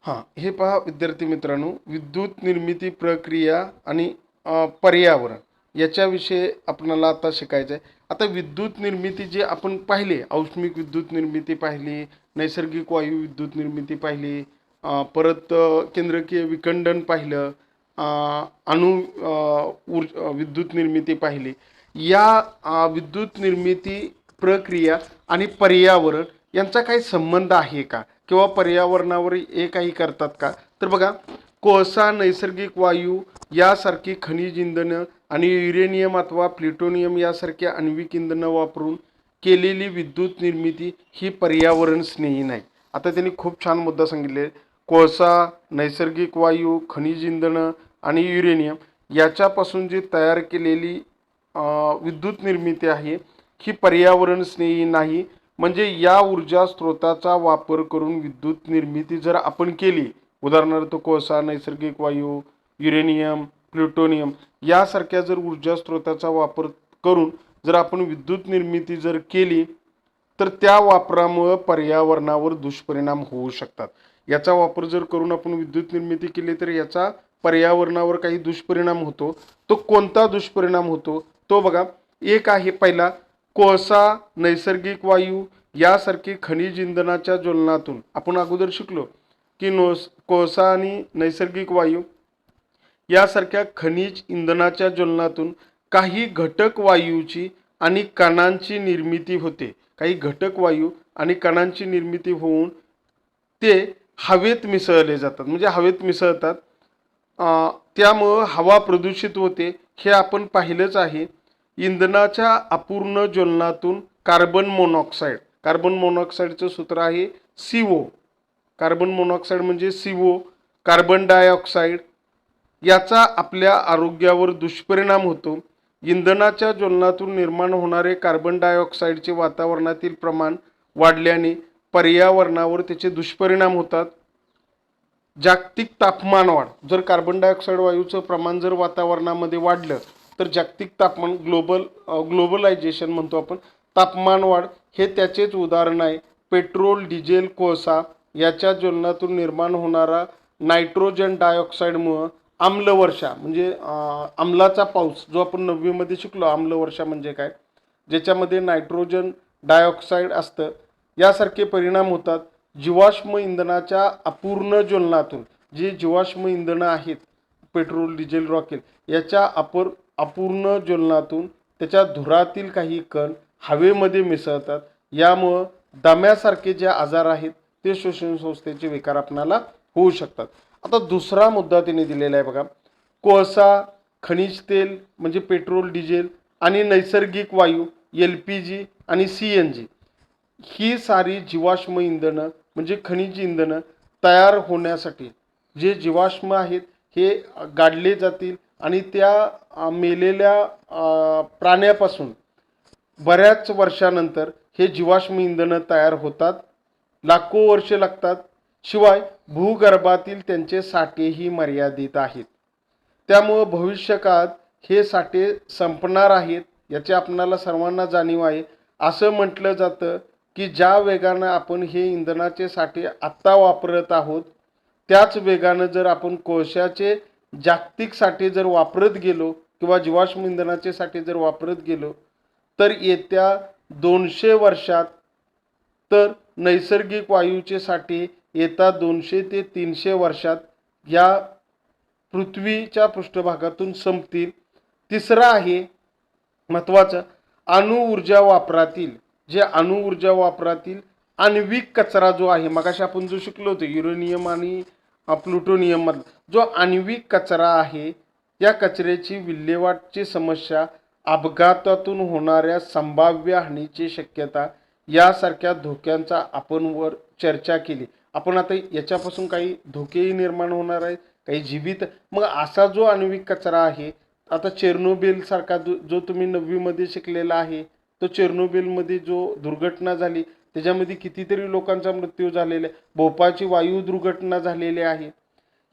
हां, हे पहा विद्यार्थी मित्रांनो, विद्युत निर्मिती प्रक्रिया आणि पर्यावरण याच्याविषयी आपणाला आता शिकायचं आहे. आता विद्युत निर्मिती जे आपण पाहिले, औष्णिक विद्युत निर्मिती पाहिली, नैसर्गिक वायू विद्युत निर्मिती पाहिली, परत केंद्रकीय विखंडन पाहिलं, अ, अणु विद्युत निर्मिती पाहिली. या विद्युत निर्मिती प्रक्रिया आणि पर्यावरण यांचा काही संबंध आहे का? किंवा पर्यावरणावर हे काही करतात का? तर बघा, कोळसा, नैसर्गिक वायू यासारखी खनिज इंधनं आणि युरेनियम अथवा प्लुटोनियम यासारख्या आण्विक इंधनं वापरून केलेली विद्युत निर्मिती ही पर्यावरण स्नेही नाही. आता त्यांनी खूप छान मुद्दा सांगितले. कोळसा, नैसर्गिक वायू, खनिज इंधनं आणि युरेनियम याच्यापासून जी तयार केलेली विद्युत निर्मिती आहे ही पर्यावरण स्नेही नाही. म्हणजे या ऊर्जा स्रोताचा वापर करून विद्युत निर्मिती जर आपण केली, उदाहरणार्थ कोळसा, नैसर्गिक वायू, युरेनियम, प्लुटोनियम यासारख्या जर ऊर्जा स्रोताचा वापर करून जर आपण विद्युत निर्मिती जर केली, तर त्या वापरामुळे पर्यावरणावर दुष्परिणाम होऊ शकतात. याचा वापर जर करून आपण विद्युत निर्मिती केली तर याचा पर्यावरणावर काही दुष्परिणाम होतो. तो कोणता दुष्परिणाम होतो तो बघा. एक आहे पहिला, कोळसा, नैसर्गिक वायू यासारखी खनिज इंधनाच्या ज्वलनातून आपण अगोदर शिकलो की कोळसा आणि नैसर्गिक वायू यासारख्या खनिज इंधनाच्या ज्वलनातून काही घटक वायूची आणि कणांची निर्मिती होते. काही घटक वायू आणि कणांची निर्मिती होऊन ते हवेत मिसळले जातात, म्हणजे हवेत मिसळतात. त्यामुळं हवा प्रदूषित होते, हे आपण पाहिलंच आहे. इंधनाच्या अपूर्ण ज्वलनातून कार्बन मोनॉक्साईडचं सूत्र आहे CO. कार्बन मोनॉक्साईड म्हणजे CO, कार्बन डायऑक्साईड याचा आपल्या आरोग्यावर दुष्परिणाम होतो. इंधनाच्या ज्वलनातून निर्माण होणारे कार्बन डायऑक्साईडचे वातावरणातील प्रमाण वाढल्याने पर्यावरणावर त्याचे दुष्परिणाम होतात. जागतिक तापमान वाढ, जर कार्बन डायऑक्साईड वायूचं प्रमाण जर वातावरणामध्ये वाढलं तर जागतिक तापमान ग्लोबलायझेशन म्हणतो आपण, तापमान वाढ हे त्याचेच उदाहरण आहे. पेट्रोल, डिझेल, कोळसा याच्या ज्वलनातून निर्माण होणारा नायट्रोजन डायऑक्साईडमुळं आम्लवर्षा म्हणजे आम्लाचा पाऊस, जो आपण 9वीमध्ये शिकलो आम्लवर्षा म्हणजे काय, ज्याच्यामध्ये नायट्रोजन डायऑक्साईड असतं, यासारखे परिणाम होतात. जीवाश्म इंधनाच्या अपूर्ण ज्वलनातून, जे जीवाश्म इंधनं आहेत पेट्रोल, डिझेल, रॉकेल याच्या अपूर्ण ज्वलनातून त्याच्या धुरातील काही कण हवेमध्ये मिसळतात. यामुळं दम्यासारखे जे आजार आहेत ते श्वसन संस्थेचे विकार आपणाला होऊ शकतात. आता दुसरा मुद्दा त्यांनी दिलेला आहे बघा. कोळसा, खनिज तेल म्हणजे पेट्रोल, डिझेल आणि नैसर्गिक वायू LPG आणि CNG ही सारी जीवाश्म इंधनं म्हणजे खनिज इंधनं तयार होण्यासाठी जे जीवाश्म आहेत हे गाडले जातील आणि त्या मेलेल्या प्राण्यापासून बऱ्याच वर्षानंतर हे जीवाश्म इंधनं तयार होतात. लाखो वर्ष लागतात. शिवाय भूगर्भातील त्यांचे साठेही मर्यादित आहेत. त्यामुळं भविष्यकाळात हे साठे संपणार आहेत याची आपणाला सर्वांना जाणीव आहे. असं म्हटलं जातं की ज्या वेगानं आपण हे इंधनाचे साठे आत्ता वापरत आहोत, त्याच वेगानं जर आपण कोळशाचे जागतिक साठे जर वापरत गेलो किंवा जीवाश्म इंधनाचे साठे जर वापरत गेलो तर येत्या 200 वर्षात तर नैसर्गिक वायूचे साठे येत्या 200 ते 300 वर्षात या पृथ्वीच्या पृष्ठभागातून संपतील. तिसरं आहे महत्त्वाचं, अणुऊर्जा वापरातील अणुऊर्जा वापरातील आण्विक कचरा जो आहे, मगाशी आपण जो शिकलो होतो युरेनियम आणि प्लुटोनियम मधला जो आण्विक कचरा आहे, या कचऱ्याची विल्हेवाटची समस्या, अपघातातून होणाऱ्या संभाव्य हानीची शक्यता यासारख्या धोक्यांचा आपण वर चर्चा केली. आपण आता याच्यापासून काही धोकेही निर्माण होणार आहेत, काही जीवित. मग असा जो आण्विक कचरा आहे, आता चेर्नोबिल सारखा जो तुम्ही 9वीमध्ये शिकलेला आहे, तो चेर्नोबिलमध्ये जो दुर्घटना झाली त्याच्यामध्ये कितीतरी लोकांचा मृत्यू झालेला आहे. भोपाळची वायू दुर्घटना झालेली आहे.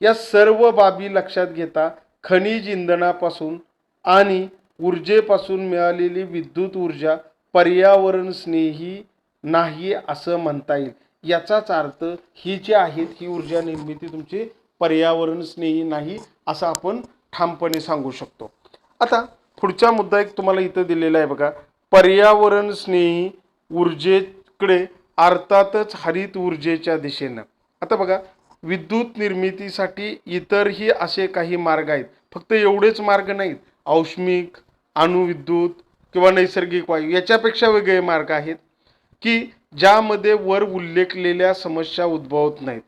या सर्व बाबी लक्षात घेता खनिज इंधनापासून आणि ऊर्जेपासून मिळालेली विद्युत ऊर्जा पर्यावरण स्नेही नाही असं म्हणता येईल. याचाच अर्थ ही जी आहे ही ऊर्जा निर्मिती तुमची पर्यावरण स्नेही नाही असं आपण ठामपणे सांगू शकतो. आता पुढचा मुद्दा एक तुम्हाला इथं दिलेला आहे बघा. पर्यावरण स्नेही ऊर्जेकडे अर्थातच हरित ऊर्जेच्या दिशेनं. आता बघा, विद्युत निर्मितीसाठी इतरही असे काही मार्ग आहेत. फक्त एवढेच मार्ग नाहीत. औष्णिक, अणुविद्युत किंवा नैसर्गिक वायू याच्यापेक्षा वेगळे मार्ग आहेत की ज्यामध्ये वर उल्लेखलेल्या समस्या उद्भवत नाहीत.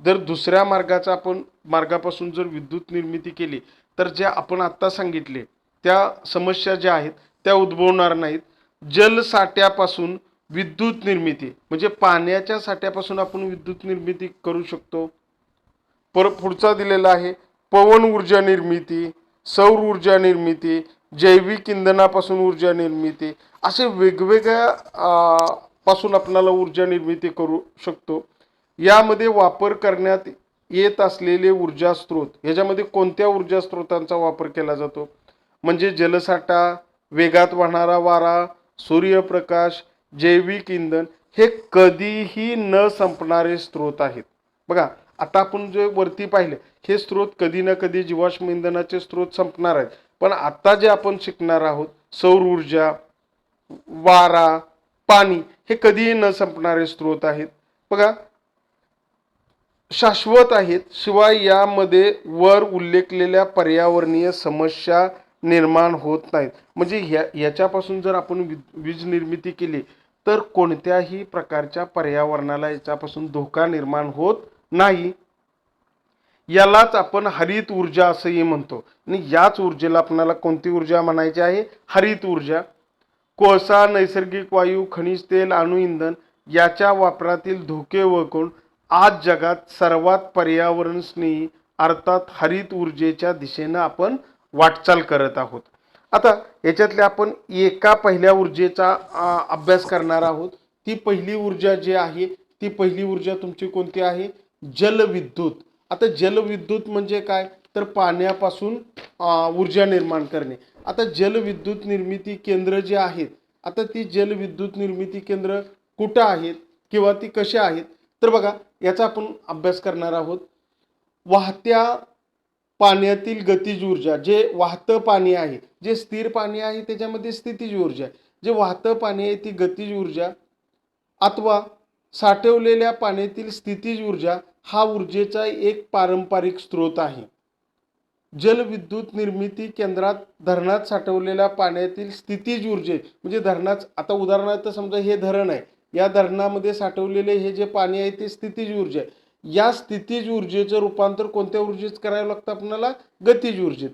जर दुसऱ्या मार्गापासून जर विद्युत निर्मिती केली तर जे आपण आत्ता सांगितले त्या समस्या ज्या आहेत त्या उद्भवणार नाहीत. जलसाठ्यापासून विद्युत निर्मिती म्हणजे पाण्याच्या साठ्यापासून आपण विद्युत निर्मिती करू शकतो. पुढचा दिलेला आहे पवन ऊर्जा निर्मिती, सौर ऊर्जा निर्मिती, जैविक इंधनापासून ऊर्जा निर्मिती, असे वेगवेगळ्या पासून आपल्याला ऊर्जा निर्मिती करू शकतो. यामध्ये वापर करण्यात येत असलेले ऊर्जा स्रोत, ह्याच्यामध्ये कोणत्या ऊर्जा स्रोतांचा वापर केला जातो म्हणजे जलसाठा, वेगात वाहणारा वारा, सूर्यप्रकाश, जैविक इंधन हे कधीही न संपणारे स्रोत आहेत. बघा, आता आपण जे वरती पाहिले हे स्रोत कधी ना कधी जीवाश्म इंधनाचे स्रोत संपणार आहेत. पण आता जे आपण शिकणार आहोत सौर ऊर्जा, वारा, पाणी हे कधीही न संपणारे स्रोत आहेत. बघा, शाश्वत आहेत. शिवाय यामध्ये वर उल्लेखलेल्या पर्यावरणीय समस्या निर्माण होत नाहीत. म्हणजे याच्यापासून जर आपण वीज निर्मिती केली तर कोणत्याही प्रकारच्या पर्यावरणाला याच्यापासून धोका निर्माण होत नाही. यालाच आपण हरित ऊर्जा असंही म्हणतो. आणि याच ऊर्जेला आपल्याला कोणती ऊर्जा म्हणायची आहे? हरित ऊर्जा. कोळसा, नैसर्गिक वायू, खनिज तेल, अणुइंधन याच्या वापरातील धोके ओळखून आज जगात सर्वात पर्यावरण स्नेही अर्थात हरित ऊर्जेच्या दिशेनं आपण वाटचाल करत आहोत. आता याच्यातले आपण एका पहिल्या ऊर्जेचा अभ्यास करणार आहोत. ती पहिली ऊर्जा जी आहे ती पहिली ऊर्जा तुमची कोणती आहे? जलविद्युत. आता जलविद्युत म्हणजे काय तर पाण्यापासून ऊर्जा निर्माण करणे. आता जलविद्युत निर्मिती केंद्र जे आहेत, आता ती जलविद्युत निर्मिती केंद्र कुठं आहेत किंवा ती कशी आहेत तर बघा याचा आपण अभ्यास करणार आहोत. वाहत्या पाण्यातील गतिज ऊर्जा, जे वाहतं पाणी आहे, जे स्थिर पाणी आहे त्याच्यामध्ये स्थितीज ऊर्जा, जे वाहतं पाणी आहे ती गतिज ऊर्जा, अथवा साठवलेल्या पाण्यातील स्थितीज ऊर्जा हा ऊर्जेचा एक पारंपरिक स्रोत आहे. जलविद्युत निर्मिती केंद्रात धरणात साठवलेल्या पाण्यातील स्थितीज ऊर्जे म्हणजे धरणात, आता उदाहरणार्थ समजा हे धरण आहे, या धरणामध्ये साठवलेले हे जे पाणी आहे ते स्थितीज ऊर्जा आहे. या स्थितीज ऊर्जेचं रूपांतर कोणत्या ऊर्जेत करावं लागतं आपल्याला? गतिज ऊर्जेत.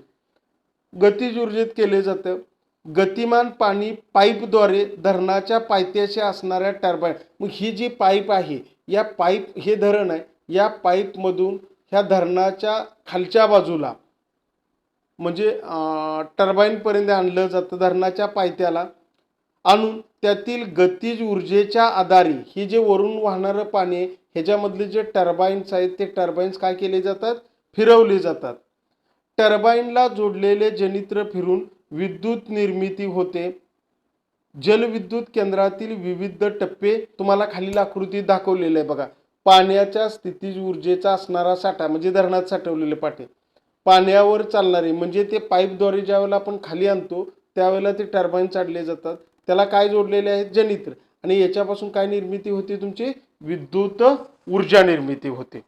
गतिज ऊर्जेत केले जातं. गतिमान पाणी पाईपद्वारे धरणाच्या पायथ्याशी असणाऱ्या टर्बाईन, मग ही जी पाईप आहे या पाईप, हे धरण आहे, या पाईपमधून ह्या धरणाच्या खालच्या बाजूला म्हणजे टर्बाईनपर्यंत आणलं जातं. धरणाच्या पायथ्याला आणून त्यातील गतिज ऊर्जेच्या आधारे हे जे वरून वाहणारं पाणी आहे ह्याच्यामधले जे टर्बाईन्स आहेत ते टर्बाईन्स काय केले जातात? फिरवले जातात. टर्बाईनला जोडलेले जनित्र फिरून विद्युत निर्मिती होते. जलविद्युत केंद्रातील विविध टप्पे तुम्हाला खालील आकृतीत दाखवलेले आहे बघा. पाण्याच्या स्थितीज ऊर्जेचा असणारा साठा म्हणजे धरणात साठवलेले पाटे, पाण्यावर चालणारे म्हणजे ते पाईपद्वारे ज्या वेळेला आपण खाली आणतो त्यावेळेला ते टर्बाईन चालले जातात, त्याला काय जोडलेले आहेत? जनित्र. आणि याच्यापासून काय निर्मिती होते? तुमची विद्युत ऊर्जा निर्मिती होते.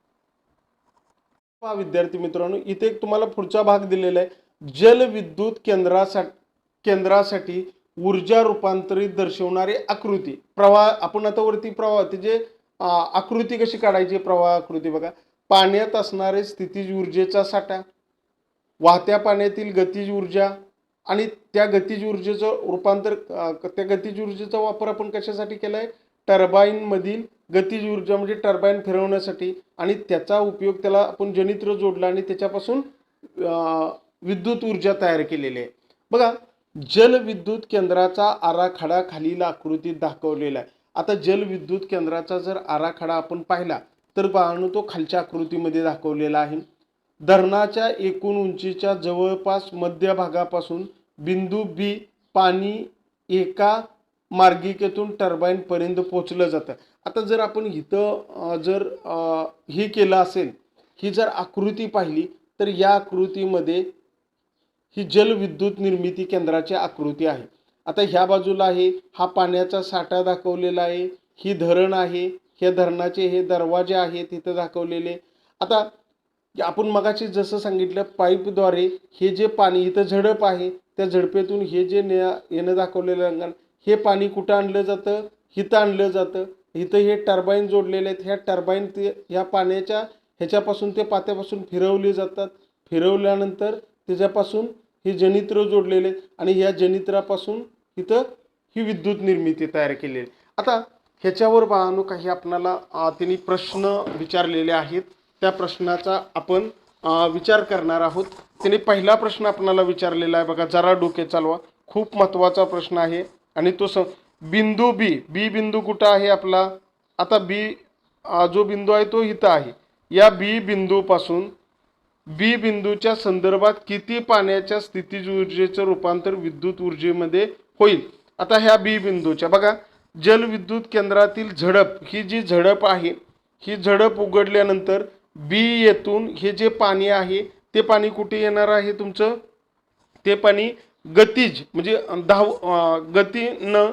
विद्यार्थी मित्रांनो, इथे तुम्हाला पुढचा भाग दिलेला आहे. जलविद्युत केंद्रासाठी ऊर्जा रूपांतरित दर्शवणारी आकृती. प्रवाह, आपण आता वरती प्रवाह त्याचे आकृती कशी काढायची? प्रवाह आकृती बघा. पाण्यात असणारे स्थितीज ऊर्जेचा साठा, वाहत्या पाण्यातील गतिज ऊर्जा आणि त्या गतिज ऊर्जेचं रूपांतर, त्या गतिज ऊर्जेचा वापर आपण कशासाठी केला आहे? टर्बाईनमधील गतिज ऊर्जा म्हणजे टर्बाईन फिरवण्यासाठी, आणि त्याचा उपयोग, त्याला आपण जनित्र जोडला आणि त्याच्यापासून विद्युत ऊर्जा तयार केलेली आहे. बघा, जलविद्युत केंद्राचा आराखडा खालील आकृतीत दाखवलेला आहे. आता जलविद्युत केंद्राचा जर आराखडा आपण पाहिला तर पाहणं तो खालच्या आकृतीमध्ये दाखवलेला आहे. धरणाच्या एकूण उंचीच्या जवळपास मध्यभागापासून बिंदू बी पाणी एका मार्गिकेतून टर्बाईनपर्यंत पोहोचलं जातं. आता जर आपण इथं हे केलं असेल, ही जर आकृती पाहिली तर या आकृतीमध्ये ही जलविद्युत निर्मिती केंद्राची आकृती आहे. आता ह्या बाजूला आहे हा पाण्याचा साठा दाखवलेला आहे, ही धरण आहे, ह्या धरणाचे हे दरवाजे आहेत इथं दाखवलेले. आता आपण मगाशी जसं सांगितलं पाईपद्वारे हे जे पाणी इथं झडप आहे, त्या झडपेतून हे जे येणं दाखवलेलं रंगाने हे पाणी कुठं आणलं जातं, इथं आणलं जातं. इथं हे टर्बाईन जोडलेले आहेत, ह्या टर्बाईन ते ह्या पाण्याच्या ह्याच्यापासून ते पात्यापासून फिरवले जातात. फिरवल्यानंतर त्याच्यापासून हे जनित्र जोडलेले आहेत आणि ह्या जनित्रापासून इथं ही विद्युत निर्मिती तयार केलेली. आता ह्याच्यावर बाळांनो काही आपणाला त्यांनी प्रश्न विचारलेले आहेत, त्या प्रश्नाचा आपण विचार करणार आहोत. त्यांनी पहिला प्रश्न आपणाला विचारलेला आहे बघा, जरा डोके चालवा, खूप महत्त्वाचा प्रश्न आहे आणि तो बिंदू बी बिंदू कुठं आहे आपला. आता बी जो बिंदू आहे तो इथं आहे. या बी बिंदूपासून बी बिंदूच्या संदर्भात किती पाण्याच्या स्थितीज ऊर्जेचं रूपांतर विद्युत ऊर्जेमध्ये होईल. आता ह्या बी बिंदूच्या बघा जलविद्युत केंद्रातील झडप, ही जी झडप आहे ही झडप उघडल्यानंतर बी येथून हे जे पाणी आहे ते पाणी कुठे येणार आहे तुमचं, ते पाणी गतिज म्हणजे गतीनं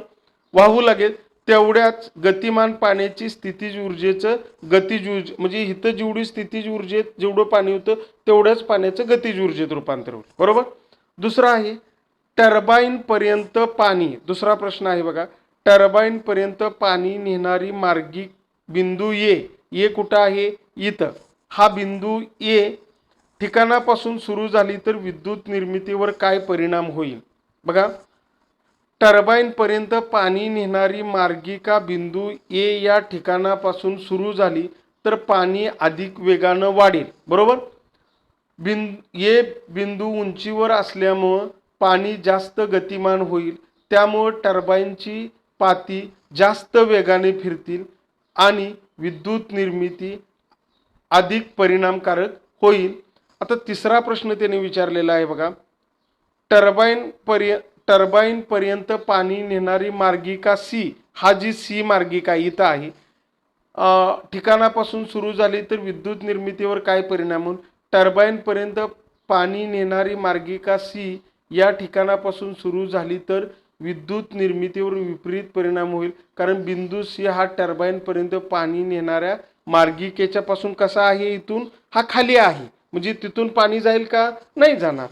वाहू लागेल. तेवढ्याच गतिमान पाण्याची स्थितीज ऊर्जेचं गतिज ऊर्जा म्हणजे इथं जेवढी स्थितीज ऊर्जेत जेवढं पाणी होतं तेवढ्याच पाण्याचं गतिज ऊर्जेत रूपांतर होईल. बरोबर. दुसरा आहे टर्बाईन पर्यंत पाणी. दुसरा प्रश्न आहे बघा, टर्बाईन पर्यंत पाणी नेणारी मार्गिक बिंदू ए कुठं आहे इथं. हा बिंदू ए ठिकाणापासून सुरू झाली तर विद्युत निर्मितीवर काय परिणाम होईल. बघा टर्बाईन पर्यंत पाणी नेणारी मार्गिका बिंदू ए या ठिकाणापासून सुरू झाली तर पाणी अधिक वेगानं वाढेल. बरोबर. ए बिंदू उंचीवर असल्यामुळं पाणी जास्त गतिमान होईल, त्यामुळं टर्बाईनची पाती जास्त वेगाने फिरतील आणि विद्युत निर्मिती अधिक परिणामकारक होईल. आता तिसरा प्रश्न त्याने विचारलेला आहे बघा, टर्बाईन पर्यंत पाणी नेणारी मार्गिका सी, हा जी सी मार्गिका इथं आहे ठिकाणापासून सुरू झाली तर विद्युत निर्मितीवर काय परिणाम होईल. टर्बाईन पर्यंत पाणी नेणारी मार्गिका सी या ठिकाणापासून सुरू झाली तर विद्युत निर्मितीवर विपरीत परिणाम होईल, कारण बिंदू सी हा टर्बाईन पर्यंत पाणी नेणाऱ्या मार्गिकेच्या पासून कसा आहे, इथून हा खाली आहे, म्हणजे तिथून पाणी जाईल का, नाही जाणार.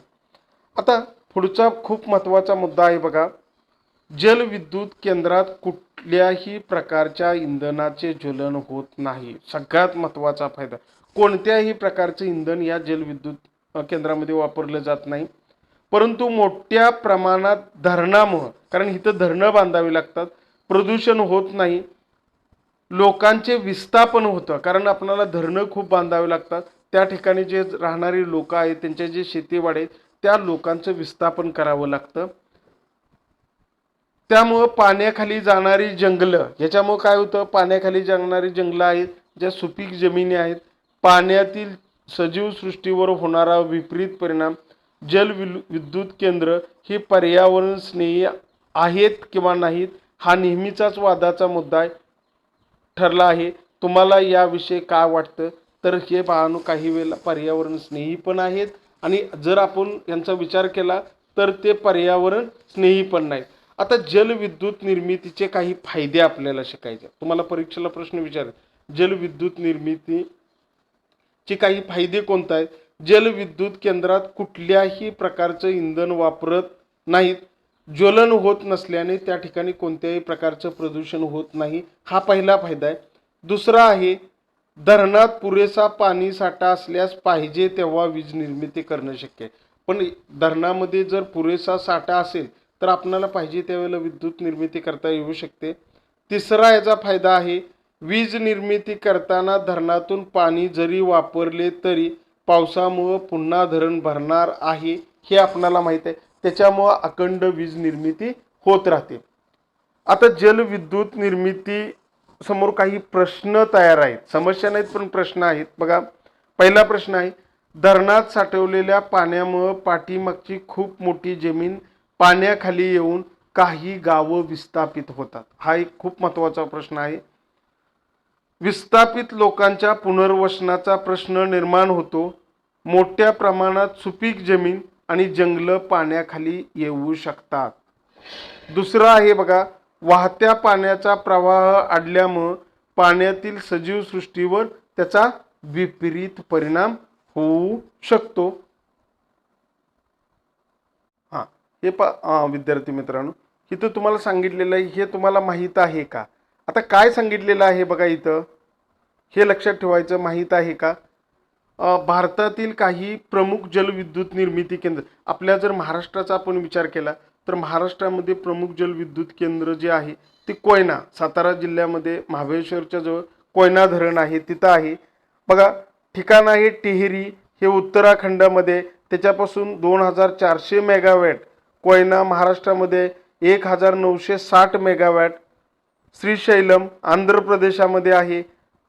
आता पुढचा खूप महत्त्वाचा मुद्दा आहे बघा, जलविद्युत केंद्रात कुठल्याही प्रकारच्या इंधनाचे ज्वलन होत नाही. सगळ्यात महत्त्वाचा फायदा, कोणत्याही प्रकारचे इंधन या जलविद्युत केंद्रामध्ये वापरलं जात नाही. परंतु मोठ्या प्रमाणात धरणामुळं, कारण इथं धरणं बांधावी लागतात, प्रदूषण होत नाही. लोकांचे विस्थापन होतं, कारण आपल्याला धरणं खूप बांधावी लागतात. त्या ठिकाणी जे राहणारी लोक आहेत त्यांच्या जे शेतीवाडी आहेत त्या लोकांचं विस्थापन करावं लागतं. त्यामुळं पाण्याखाली जाणारी जंगलं, ह्याच्यामुळं काय होतं, पाण्याखाली जाणारी जंगलं आहेत, ज्या सुपीक जमिनी आहेत, पाण्यातील सजीव सृष्टीवर होणारा विपरीत परिणाम. जलविद्युत केंद्र हे पर्यावरण स्नेही आहेत किंवा नाहीत हा नेहमीचाच वादाचा मुद्दा ठरला आहे. तुम्हाला याविषयी काय वाटतं, तर हे पाहणं काही वेळेला पर्यावरण स्नेही पण आहेत आणि जर आपण यांचा विचार केला तर ते पर्यावरण स्नेही पण नाहीत. आता जलविद्युत निर्मितीचे काही फायदे आपल्याला शिकायचे. तुम्हाला परीक्षेला प्रश्न विचार, जलविद्युत निर्मितीचे काही फायदे कोणते आहेत. जलविद्युत केंद्रात कुठल्याही प्रकारचं इंधन वापरत नाहीत, ज्वलन होत नसल्याने त्या ठिकाणी कोणत्याही प्रकारचं प्रदूषण होत नाही, हा पहिला फायदा आहे. दुसरा आहे धरणात पुरेसा पाणी साठा असल्यास पाहिजे तेव्हा वीज निर्मिती करणं शक्य आहे. पण धरणामध्ये जर पुरेसा साठा असेल तर आपल्याला पाहिजे त्यावेळेला विद्युत निर्मिती करता येऊ शकते. तिसरा याचा फायदा आहे, वीज निर्मिती करताना धरणातून पाणी जरी वापरले तरी पावसामुळं पुन्हा धरण भरणार आहे हे आपल्याला माहीत आहे, त्याच्यामुळं अखंड वीज निर्मिती होत राहते. आता जलविद्युत निर्मिती समोर काही प्रश्न तयार आहेत, समस्या नाहीत पण प्रश्न आहेत बघा. पहिला प्रश्न आहे, धरणात साठवलेल्या पाण्यामुळं पाठीमागची खूप मोठी जमीन पाण्याखाली येऊन काही गावं विस्थापित होतात. हा एक खूप महत्त्वाचा प्रश्न आहे. विस्थापित लोकांच्या पुनर्वसनाचा प्रश्न निर्माण होतो. मोठ्या प्रमाणात सुपीक जमीन आणि जंगलं पाण्याखाली येऊ शकतात. दुसरं आहे बघा, वाहत्या पाण्याचा प्रवाह अडल्यामुळं पाण्यातील सजीव सृष्टीवर त्याचा विपरीत परिणाम होऊ शकतो. हां, हे विद्यार्थी मित्रांनो, इथं तुम्हाला सांगितलेलं आहे, हे तुम्हाला माहीत आहे का? आता काय सांगितलेलं आहे बघा इथं, हे लक्षात ठेवायचं. माहीत आहे का? भारतातील काही प्रमुख जलविद्युत निर्मिती केंद्र, आपल्या जर महाराष्ट्राचा आपण विचार केला तर महाराष्ट्रामध्ये प्रमुख जलविद्युत केंद्र जे आहे ते कोयना, सातारा जिल्ह्यामध्ये महाबळेश्वरच्या जवळ कोयना धरण आहे, तिथं आहे बघा. ठिकाण आहे टिहरी, हे उत्तराखंडमध्ये, त्याच्यापासून 2400 मेगावॅट. कोयना महाराष्ट्रामध्ये 1960 मेगावॅट. श्रीशैलम आंध्र प्रदेशामध्ये आहे.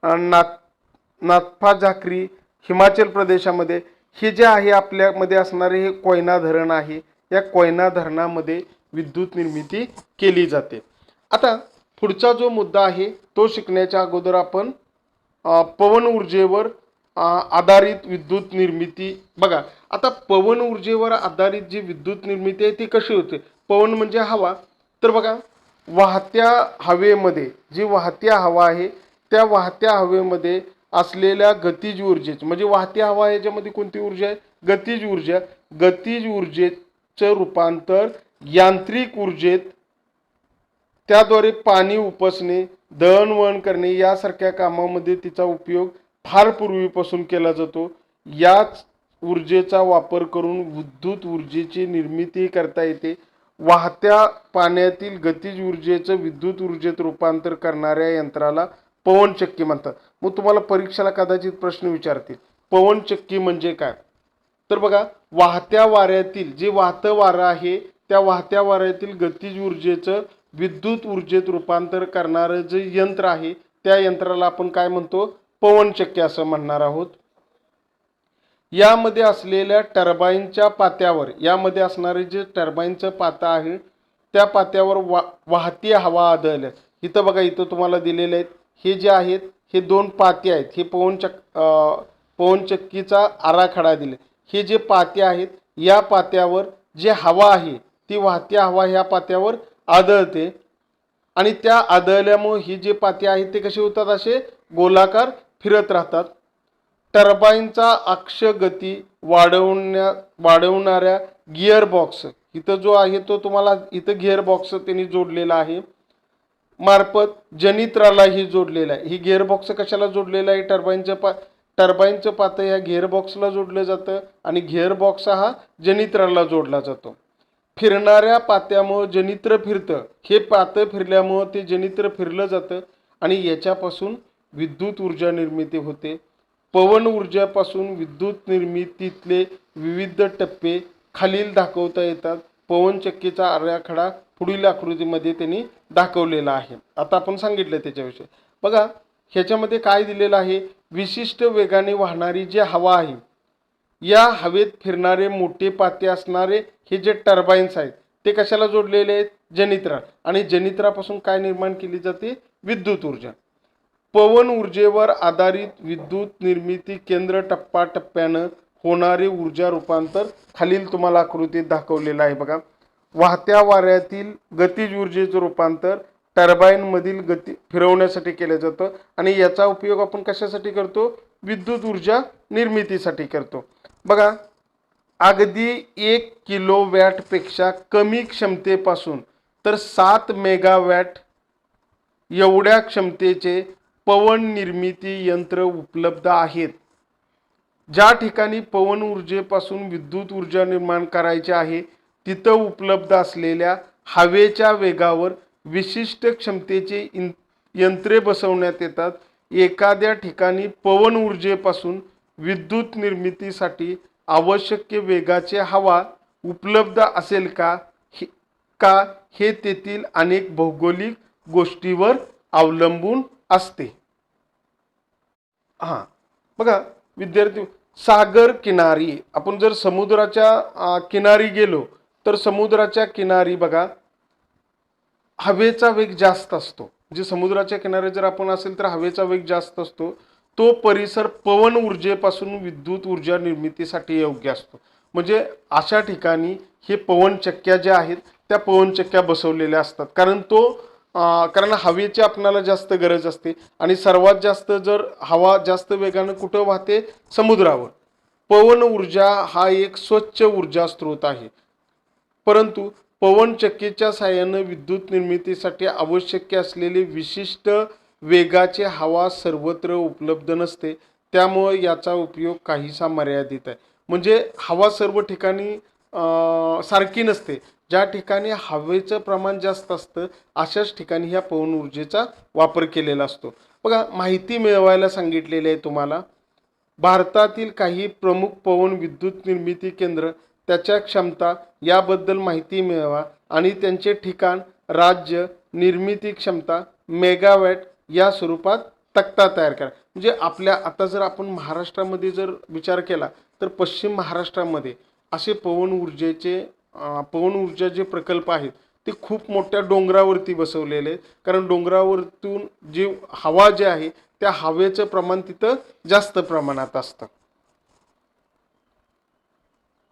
नाथपा झाक्री हिमाचल प्रदेशामध्ये. हे जे आहे आपल्यामध्ये असणारे हे कोयना धरण आहे. या कोयना धरणामध्ये विद्युत निर्मिती केली जाते. आता पुढचा जो मुद्दा आहे तो शिकण्याच्या अगोदर आपण पवन ऊर्जेवर आधारित विद्युत निर्मिती बघा. आता पवन ऊर्जेवर आधारित जी विद्युत निर्मिती आहे ती कशी होते? पवन म्हणजे हवा. तर बघा, वाहत्या हवेमध्ये जी वाहत्या हवा आहे त्या वाहत्या हवेमध्ये असलेल्या गतिज ऊर्जेचे, म्हणजे वाहती हवा याच्यामध्ये कोणती ऊर्जा आहे? गतिज ऊर्जा. गतिज ऊर्जेचं रूपांतर यांत्रिक ऊर्जेत, त्याद्वारे पाणी उपसणे, दळणवळण करणे यासारख्या कामामध्ये तिचा उपयोग फार पूर्वीपासून केला जातो. याच ऊर्जेचा वापर करून विद्युत ऊर्जेची निर्मिती करता येते. वाहत्या पाण्यातील गतिज ऊर्जेचं विद्युत ऊर्जेत रूपांतर करणाऱ्या यंत्राला पवनचक्की म्हणतात. मग तुम्हाला परीक्षेला कदाचित प्रश्न विचारतील, पवनचक्की म्हणजे काय? तर बघा, वाहत्या वाऱ्यातील जे वाहतं वारं आहे त्या वाहत्या वाऱ्यातील गतिज ऊर्जेचं विद्युत ऊर्जेत रूपांतर करणारं जे यंत्र आहे त्या यंत्राला आपण काय म्हणतो? पवनचक्की असं म्हणणार आहोत. यामध्ये असलेल्या टर्बाईनच्या पात्यावर, यामध्ये असणारे जे टर्बाईनचं पाता आहे त्या पात्यावर वाहती हवा आदळल्या. इथं बघा, इथं तुम्हाला दिलेले आहेत हे जे आहेत हे 2 पाते आहेत. हे पवनचक्कीचा आराखडा दिले. हे जे पाते आहेत या पात्यावर जे हवा आहे ती वाहती हवा ह्या पात्यावर आदळते आणि त्या आदळल्यामुळे ही जे पाते आहेत ते कसे होतात? असे गोलाकार फिरत राहतात. टर्बाईनचा अक्ष गती वाढवणाऱ्या गिअर बॉक्स, इथं जो आहे तो तुम्हाला इथं गिअर बॉक्स त्यांनी जोडलेला आहे मार्फत जनित्राला ही जोडलेला आहे. ही गिअर बॉक्स कशाला जोडलेला आहे? टर्बाईनचं पातं ह्या गिअर बॉक्सला जोडलं जातं आणि गिअर बॉक्स हा जनित्राला जोडला जातो. फिरणाऱ्या पात्यामुळं जनित्र फिरतं. हे पातं फिरल्यामुळं ते जनित्र फिरलं जातं आणि याच्यापासून विद्युत ऊर्जा निर्मिती होते. पवन ऊर्जापासून विद्युत निर्मितीतले विविध टप्पे खालील दाखवता येतात. पवनचक्कीचा आराखडा पुढील आकृतीमध्ये त्यांनी दाखवलेला आहे. आता आपण सांगितलं त्याच्याविषयी. बघा, ह्याच्यामध्ये काय दिलेलं आहे? विशिष्ट वेगाने वाहणारी जी हवा आहे या हवेत फिरणारे मोठे पाते असणारे हे जे टर्बाईन्स आहेत ते कशाला जोडलेले आहेत? जनित्रा. आणि जनित्रापासून काय निर्माण केली जाते? विद्युत ऊर्जा. पवन ऊर्जेवर आधारित विद्युत निर्मिती केंद्र टप्प्याटप्प्यानं होणारे ऊर्जा रूपांतर खालील तुम्हाला आकृतीत दाखवलेलं आहे बघा. वाहत्या वाऱ्यातील गतिज ऊर्जेचं रूपांतर टर्बाईनमधील गती फिरवण्यासाठी केलं जातं आणि याचा उपयोग आपण कशासाठी करतो? विद्युत ऊर्जा निर्मितीसाठी करतो. बघा, अगदी 1 किलोवॅटपेक्षा कमी क्षमतेपासून तर 7 मेगावॅट एवढ्या क्षमतेचे पवन निर्मिती यंत्र उपलब्ध आहेत. ज्या ठिकाणी पवन ऊर्जेपासून विद्युत ऊर्जा निर्माण करायची आहे तिथं उपलब्ध असलेल्या हवेच्या वेगावर विशिष्ट क्षमतेचे यंत्रे बसवण्यात येतात. एखाद्या ठिकाणी पवन ऊर्जेपासून विद्युत निर्मितीसाठी आवश्यक वेगाची हवा उपलब्ध असेल का हे तेथील अनेक भौगोलिक गोष्टीवर अवलंबून असते. हां, बघा विद्यार्थी, सागर किनारी, आपण जर समुद्राच्या किनारी गेलो तर समुद्राच्या किनारी बघा हवेचा वेग जास्त असतो. जे समुद्राच्या किनारे जर आपण असेल तर हवेचा वेग जास्त असतो. तो परिसर पवन ऊर्जेपासून विद्युत ऊर्जा निर्मितीसाठी योग्य असतो. म्हणजे अशा ठिकाणी हे पवनचक्क्या ज्या आहेत त्या पवनचक्क्या बसवलेल्या असतात. कारण हवेची आपणाला जास्त गरज असते आणि सर्वात जास्त जर हवा जास्त वेगानं कुठं वाहते, समुद्रावर. पवन ऊर्जा हा एक स्वच्छ ऊर्जा स्रोत आहे. परंतु पवनचक्कीच्या साहाय्याने विद्युत निर्मितीसाठी आवश्यक असलेले विशिष्ट वेगाचे हवा सर्वत्र उपलब्ध नसते. त्यामुळे याचा उपयोग काहीसा मर्यादित आहे. म्हणजे हवा सर्व ठिकाणी सारखी नसते. ज्या ठिकाणी हवेचं प्रमाण जास्त असतं अशाच ठिकाणी ह्या पवन ऊर्जेचा वापर केलेला असतो. बघा, माहिती मिळवायला सांगितलेली आहे तुम्हाला. भारतातील काही प्रमुख पवन विद्युत निर्मिती केंद्र, त्याच्या क्षमता याबद्दल माहिती मिळवा आणि त्यांचे ठिकाण, राज्य, निर्मिती क्षमता, मेगावॅट या स्वरूपात तक्ता तयार करा. म्हणजे आपल्या आता जर आपण महाराष्ट्रामध्ये जर विचार केला तर पश्चिम महाराष्ट्रामध्ये असे पवन ऊर्जा जे प्रकल्प आहेत ते खूप मोठ्या डोंगरावरती बसवलेले आहेत. कारण डोंगरावरतून जी हवा जी आहे त्या हवेचं प्रमाण तिथं जास्त प्रमाणात असतं.